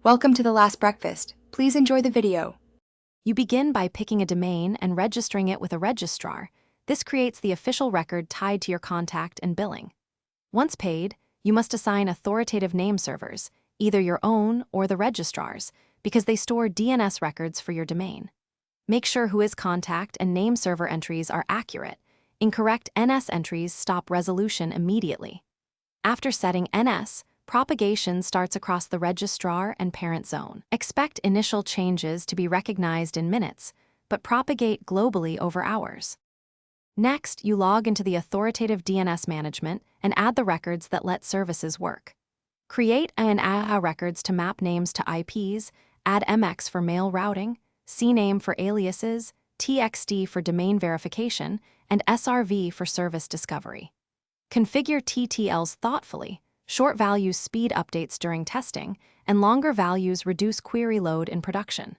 Welcome to The Last Breakfast. Please enjoy the video. You begin by picking a domain and registering it with a registrar. This creates the official record tied to your contact and billing. Once paid, you must assign authoritative name servers, either your own or the registrar's, because they store DNS records for your domain. Make sure whois contact and name server entries are accurate. Incorrect NS entries stop resolution immediately. After setting NS, propagation starts across the registrar and parent zone. Expect initial changes to be recognized in minutes, but propagate globally over hours. Next, you log into the authoritative DNS management and add the records that let services work. Create and AHA records to map names to IPs, add MX for mail routing, CNAME for aliases, TXD for domain verification, and SRV for service discovery. Configure TTLs thoughtfully. Short values speed updates during testing, and longer values reduce query load in production.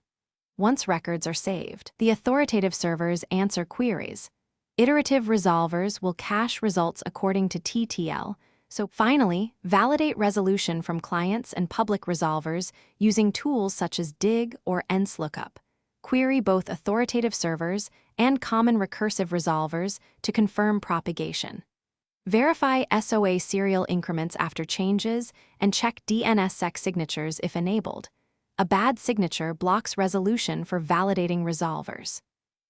Once records are saved, the authoritative servers answer queries. Iterative resolvers will cache results according to TTL, so finally, validate resolution from clients and public resolvers using tools such as dig or ENSLOOKUP. Query both authoritative servers and common recursive resolvers to confirm propagation. Verify SOA serial increments after changes and check DNSSEC signatures if enabled. A bad signature blocks resolution for validating resolvers.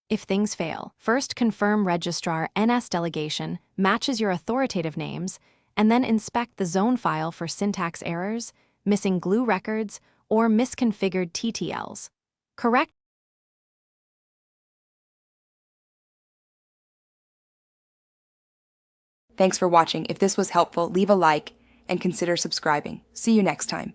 If things fail, first confirm registrar NS delegation matches your authoritative names, and then inspect the zone file for syntax errors, missing glue records, or misconfigured TTLs. Correct. Thanks for watching. If this was helpful, leave a like and consider subscribing. See you next time.